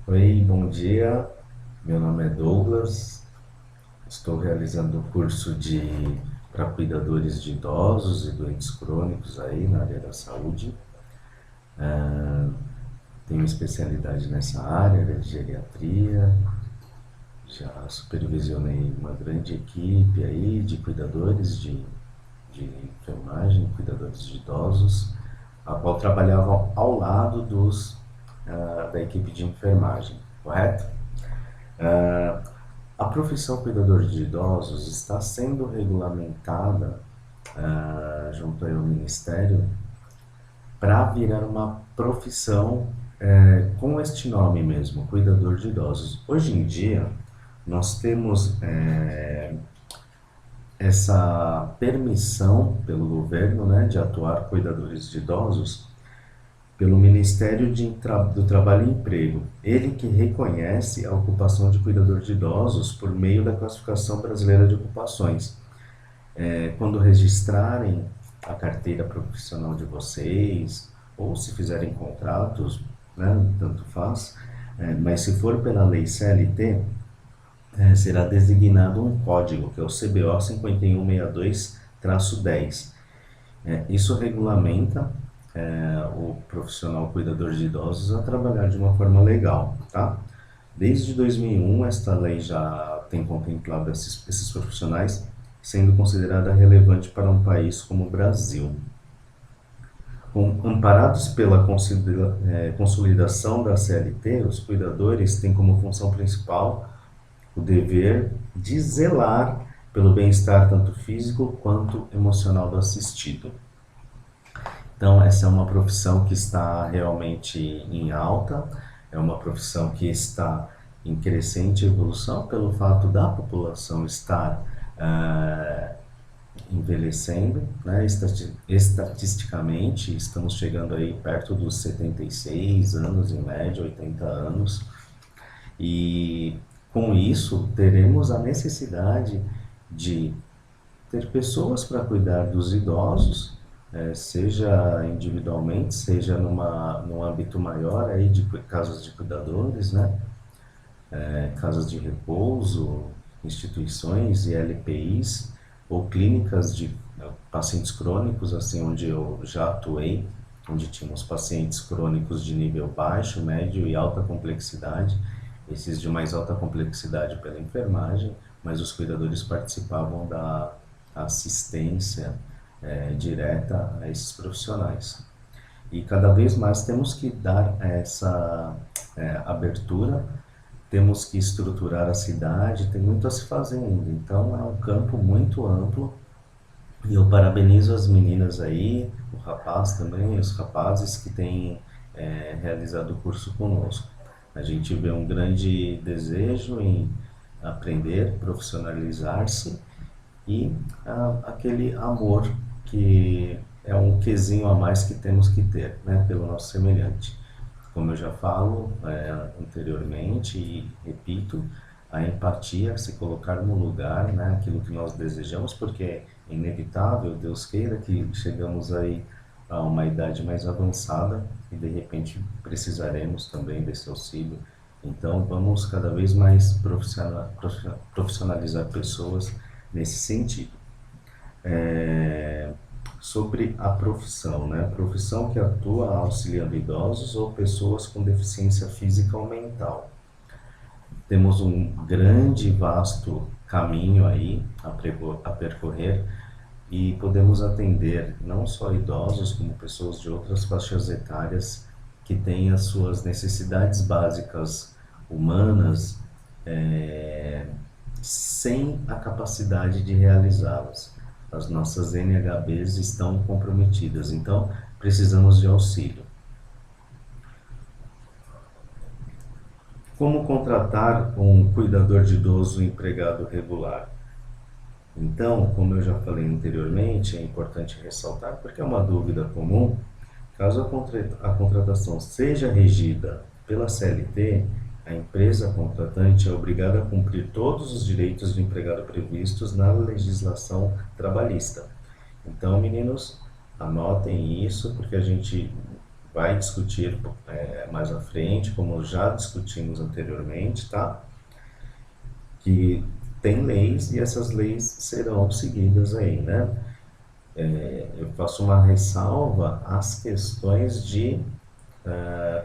Oi, bom dia. Meu nome é Douglas. Estou realizando o curso de para cuidadores de idosos e doentes crônicos aí na área da saúde. Tenho especialidade nessa área de geriatria. Já supervisionei uma grande equipe aí de cuidadores de enfermagem, cuidadores de idosos, a qual trabalhava ao lado da equipe de enfermagem, correto? A profissão cuidador de idosos está sendo regulamentada junto ao Ministério para virar uma profissão com este nome mesmo, cuidador de idosos. Hoje em dia, nós temos essa permissão pelo governo, né, de atuar cuidadores de idosos pelo Ministério do Trabalho e Emprego. Ele que reconhece a ocupação de cuidador de idosos por meio da Classificação Brasileira de Ocupações. Quando registrarem a carteira profissional de vocês, ou se fizerem contratos, né, tanto faz, mas se for pela lei CLT, será designado um código, que é o CBO 5162-10. Isso regulamenta o profissional cuidador de idosos a trabalhar de uma forma legal, tá? Desde 2001, esta lei já tem contemplado esses profissionais, sendo considerada relevante para um país como o Brasil. Amparados pela consolidação da CLT, os cuidadores têm como função principal o dever de zelar pelo bem-estar tanto físico quanto emocional do assistido. Então, essa é uma profissão que está realmente em alta, é uma profissão que está em crescente evolução pelo fato da população estar envelhecendo, né? Estatisticamente, estamos chegando aí perto dos 76 anos, em média, 80 anos, e com isso teremos a necessidade de ter pessoas para cuidar dos idosos, seja individualmente, seja num âmbito maior aí de casas de cuidadores, né? Casas de repouso, instituições e LPIs ou clínicas de pacientes crônicos, assim, onde eu já atuei, onde tínhamos pacientes crônicos de nível baixo, médio e alta complexidade, esses de mais alta complexidade pela enfermagem, mas os cuidadores participavam da assistência direta a esses profissionais. E cada vez mais temos que dar essa abertura, temos que estruturar a cidade, tem muito a se fazer ainda. Então é um campo muito amplo e eu parabenizo as meninas aí, o rapaz também, os rapazes que têm realizado o curso conosco. A gente vê um grande desejo em aprender, profissionalizar-se e aquele amor que é um quesinho a mais que temos que ter, né, pelo nosso semelhante. Como eu já falo anteriormente e repito, a empatia, se colocar no lugar, né, aquilo que nós desejamos, porque é inevitável, Deus queira que chegamos aí a uma idade mais avançada e de repente precisaremos também desse auxílio. Então vamos cada vez mais profissionalizar pessoas nesse sentido. Sobre a profissão, né? Profissão que atua auxiliando idosos ou pessoas com deficiência física ou mental. Temos um grande e vasto caminho aí a percorrer e podemos atender não só idosos, como pessoas de outras faixas etárias que têm as suas necessidades básicas humanas sem a capacidade de realizá-las. As nossas NHBs estão comprometidas, então precisamos de auxílio. Como contratar um cuidador de idoso empregado regular? Então, como eu já falei anteriormente, é importante ressaltar, porque é uma dúvida comum, caso a contratação seja regida pela CLT, a empresa contratante é obrigada a cumprir todos os direitos do empregado previstos na legislação trabalhista. Então, meninos, anotem isso, porque a gente vai discutir mais à frente, como já discutimos anteriormente, tá? Que tem leis e essas leis serão seguidas aí, né? Eu faço uma ressalva às questões de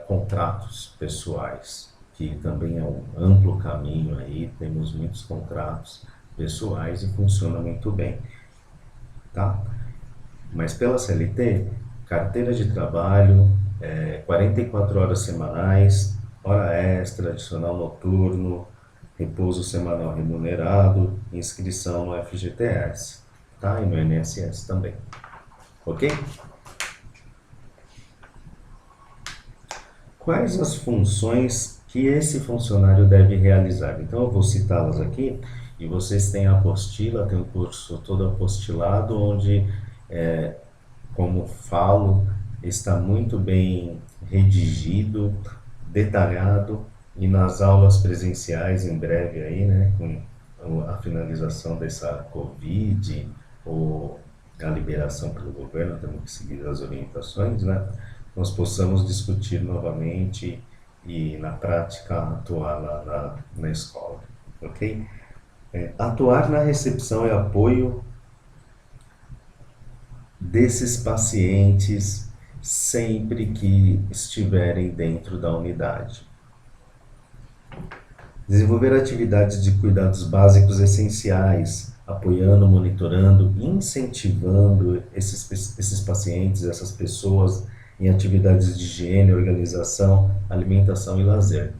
contratos pessoais, que também é um amplo caminho aí, temos muitos contratos pessoais e funciona muito bem, tá? Mas pela CLT, carteira de trabalho, 44 horas semanais, hora extra, adicional noturno, repouso semanal remunerado, inscrição no FGTS, tá? E no INSS também, ok? Quais as funções que esse funcionário deve realizar? Então eu vou citá-las aqui e vocês têm a apostila, tem o curso todo apostilado, onde, como falo, está muito bem redigido, detalhado, e nas aulas presenciais em breve aí, né, com a finalização dessa Covid ou a liberação pelo governo, temos que seguir as orientações, né, nós possamos discutir novamente e na prática atuar lá na escola, ok? Atuar na recepção e apoio desses pacientes sempre que estiverem dentro da unidade. Desenvolver atividades de cuidados básicos essenciais, apoiando, monitorando, incentivando esses pacientes, essas pessoas em atividades de higiene, organização, alimentação e lazer.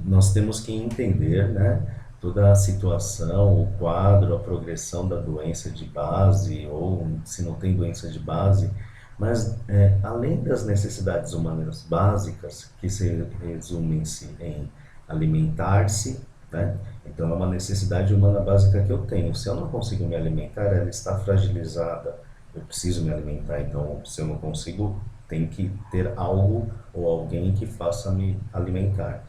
Nós temos que entender, né, toda a situação, o quadro, a progressão da doença de base, ou se não tem doença de base, mas além das necessidades humanas básicas, que se resumem-se em alimentar-se, né? Então é uma necessidade humana básica que eu tenho. Se eu não consigo me alimentar, ela está fragilizada. Eu preciso me alimentar, então se eu não consigo, tem que ter algo ou alguém que faça me alimentar.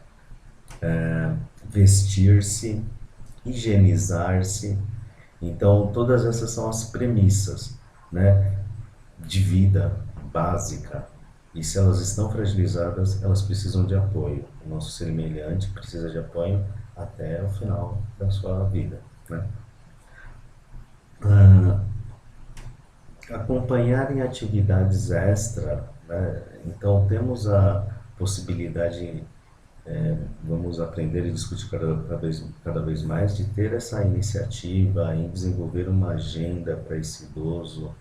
Vestir-se, higienizar-se. Então, todas essas são as premissas, né, de vida básica. E se elas estão fragilizadas, elas precisam de apoio. O nosso semelhante precisa de apoio até o final da sua vida, né? Acompanhar em atividades extra, né? Então, temos a possibilidade, vamos aprender e discutir cada vez mais, de ter essa iniciativa em desenvolver uma agenda para esse idoso,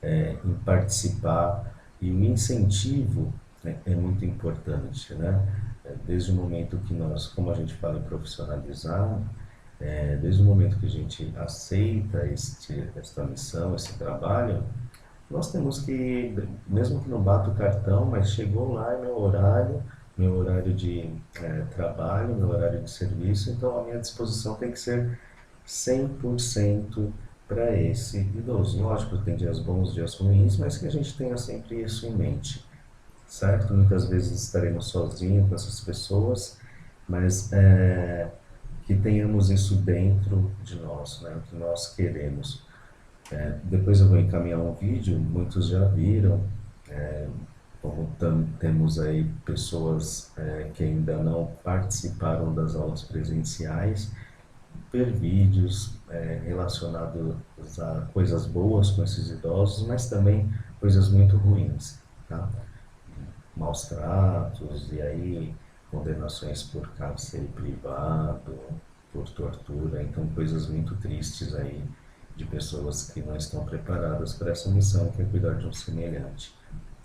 em participar, e o incentivo, né, é muito importante, né? Desde o momento que nós, como a gente fala em profissionalizar, desde o momento que a gente aceita esta missão, esse trabalho, nós temos que, mesmo que não bata o cartão, mas chegou lá, é meu horário de trabalho, meu horário de serviço, então a minha disposição tem que ser 100% para esse idoso. Lógico, tem dias bons, dias ruins, mas que a gente tenha sempre isso em mente, certo? Muitas vezes estaremos sozinhos com essas pessoas, mas que tenhamos isso dentro de nós, né? O que nós queremos. Depois eu vou encaminhar um vídeo, muitos já viram, como temos aí pessoas que ainda não participaram das aulas presenciais, ver vídeos relacionados a coisas boas com esses idosos, mas também coisas muito ruins, tá? Maus tratos, e aí condenações por cárcere privado, por tortura, então coisas muito tristes aí de pessoas que não estão preparadas para essa missão, que é cuidar de um semelhante.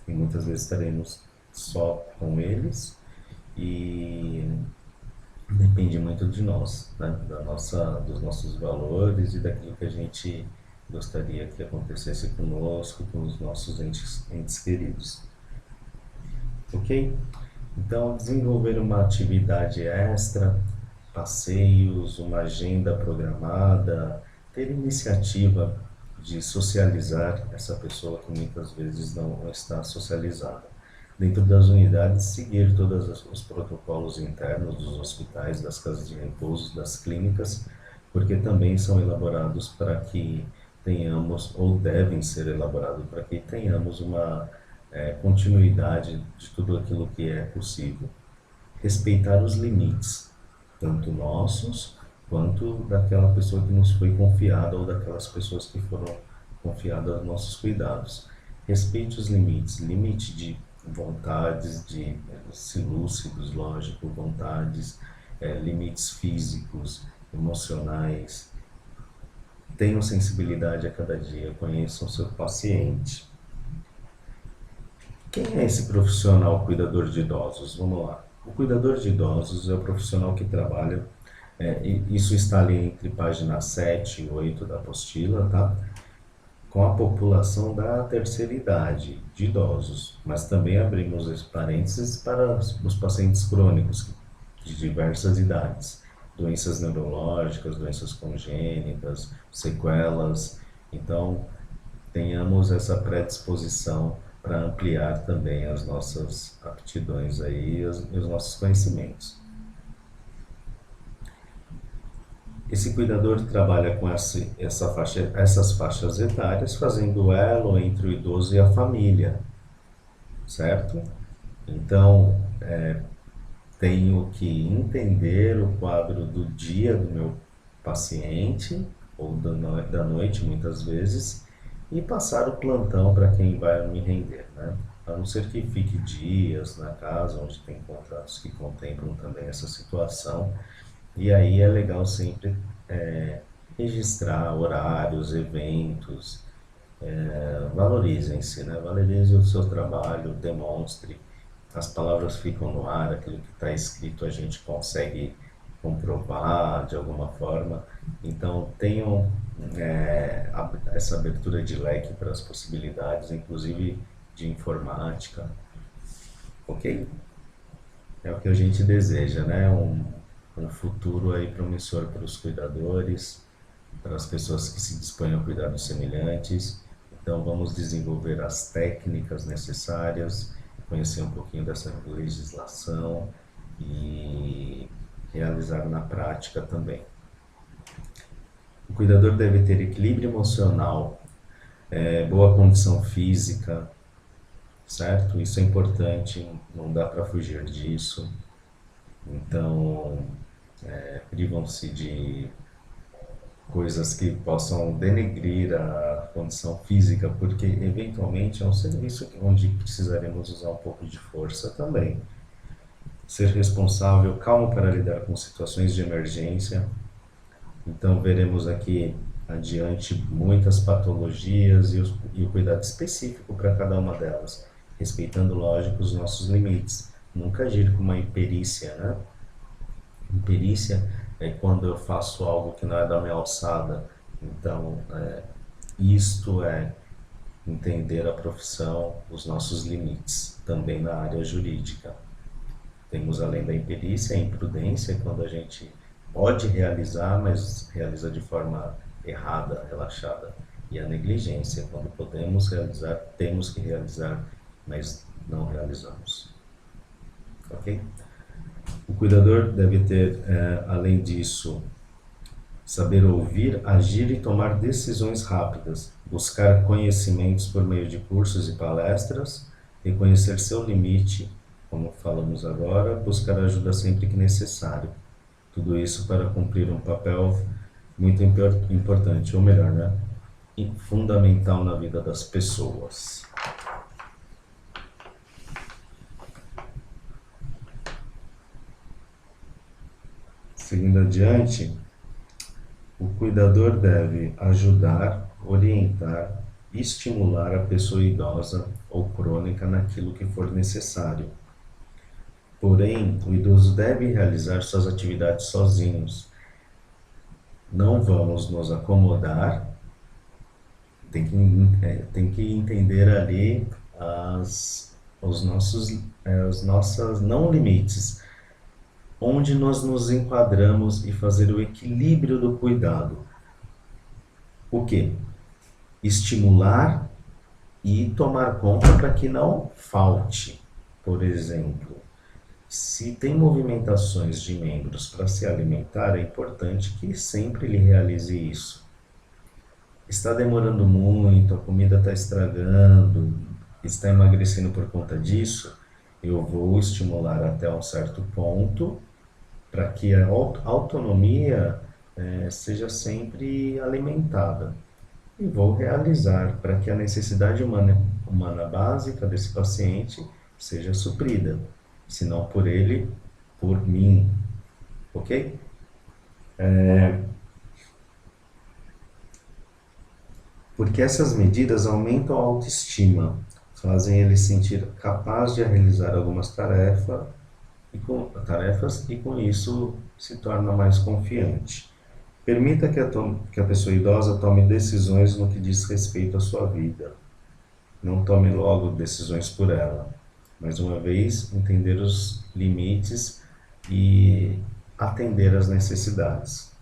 E muitas vezes estaremos só com eles e depende muito de nós, né? Dos nossos valores e daquilo que a gente gostaria que acontecesse conosco, com os nossos entes queridos. Ok? Então, desenvolver uma atividade extra, passeios, uma agenda programada, ter iniciativa de socializar essa pessoa que muitas vezes não está socializada. Dentro das unidades, seguir todos os protocolos internos dos hospitais, das casas de repouso, das clínicas, porque também são elaborados para que tenhamos, ou devem ser elaborados para que tenhamos uma continuidade de tudo aquilo que é possível. Respeitar os limites, tanto nossos quanto daquela pessoa que nos foi confiada ou daquelas pessoas que foram confiadas aos nossos cuidados. Respeite os limites, limite de vontades, de se lúcidos, lógico, vontades, limites físicos, emocionais. Tenham sensibilidade a cada dia, conheçam seu paciente. Quem é esse profissional cuidador de idosos? Vamos lá. O cuidador de idosos é o profissional que trabalha, isso está ali entre página 7 e 8 da apostila, tá? Com a população da terceira idade, de idosos, mas também abrimos esse parênteses para os pacientes crônicos de diversas idades, doenças neurológicas, doenças congênitas, sequelas. Então, tenhamos essa predisposição para ampliar também as nossas aptidões aí e os nossos conhecimentos. Esse cuidador trabalha com essas faixas etárias, fazendo o elo entre o idoso e a família, certo? Então, tenho que entender o quadro do dia do meu paciente, ou da noite, muitas vezes, e passar o plantão para quem vai me render, né? A não ser que fique dias na casa, onde tem contratos que contemplam também essa situação. E aí é legal sempre registrar horários, eventos, valorizem-se, né? Valorize o seu trabalho, demonstre. As palavras ficam no ar, aquilo que está escrito a gente consegue comprovar de alguma forma. Então tenham essa abertura de leque para as possibilidades, inclusive de informática, ok? É o que a gente deseja, né? Um futuro aí promissor para os cuidadores, para as pessoas que se dispõem a cuidar dos semelhantes. Então vamos desenvolver as técnicas necessárias, conhecer um pouquinho dessa legislação e realizar na prática também. O cuidador deve ter equilíbrio emocional, boa condição física, certo? Isso é importante, não dá para fugir disso. Então, privam-se de coisas que possam denegrir a condição física, porque eventualmente é um serviço onde precisaremos usar um pouco de força também. Ser responsável, calmo para lidar com situações de emergência. Então veremos aqui adiante muitas patologias e o cuidado específico para cada uma delas, respeitando, lógico, os nossos limites. Nunca agir com uma imperícia, né? Imperícia é quando eu faço algo que não é da minha alçada. Então, isto é entender a profissão, os nossos limites, também na área jurídica. Temos, além da imperícia, a imprudência, quando a gente pode realizar, mas realiza de forma errada, relaxada. E a negligência, quando podemos realizar, temos que realizar, mas não realizamos. Ok? O cuidador deve ter, além disso, saber ouvir, agir e tomar decisões rápidas, buscar conhecimentos por meio de cursos e palestras, reconhecer seu limite, como falamos agora, buscar ajuda sempre que necessário. Tudo isso para cumprir um papel muito importante, ou melhor, né? Fundamental na vida das pessoas. Seguindo adiante, o cuidador deve ajudar, orientar, estimular a pessoa idosa ou crônica naquilo que for necessário. Porém, o idoso deve realizar suas atividades sozinhos. Não vamos nos acomodar, tem que entender ali os nossos não limites, onde nós nos enquadramos e fazer o equilíbrio do cuidado. O quê? Estimular e tomar conta para que não falte. Por exemplo, se tem movimentações de membros para se alimentar, é importante que sempre ele realize isso. Está demorando muito, a comida está estragando, está emagrecendo por conta disso, eu vou estimular até um certo ponto para que a autonomia seja sempre alimentada. E vou realizar para que a necessidade humana básica desse paciente seja suprida, se não por ele, por mim, ok? Porque essas medidas aumentam a autoestima, fazem ele sentir capaz de realizar algumas tarefas e com isso se torna mais confiante. Permita que a pessoa idosa tome decisões no que diz respeito à sua vida. Não tome logo decisões por ela. Mais uma vez, entender os limites e atender às necessidades.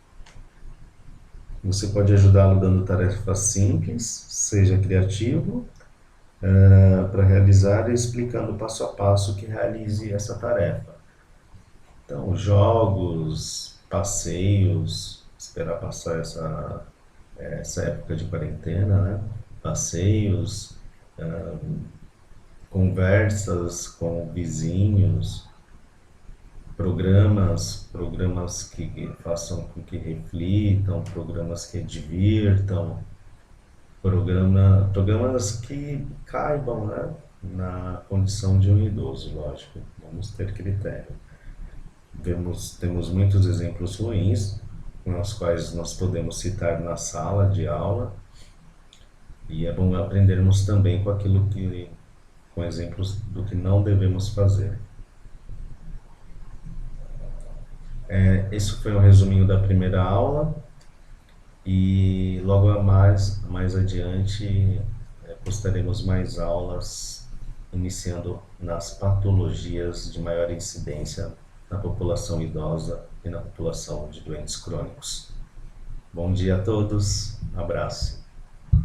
Você pode ajudá-lo dando tarefas simples, seja criativo, para realizar e explicando passo a passo que realize essa tarefa. Então, jogos, passeios, esperar passar essa época de quarentena, né? Passeios, conversas com vizinhos, programas que façam com que reflitam, programas que divirtam, programas que caibam, né, na condição de um idoso, lógico. Vamos ter critério. Temos muitos exemplos ruins, com os quais nós podemos citar na sala de aula, e é bom aprendermos também com exemplos do que não devemos fazer. Esse foi um resuminho da primeira aula, e logo mais adiante postaremos mais aulas, iniciando nas patologias de maior incidência na população idosa e na população de doentes crônicos. Bom dia a todos, abraço.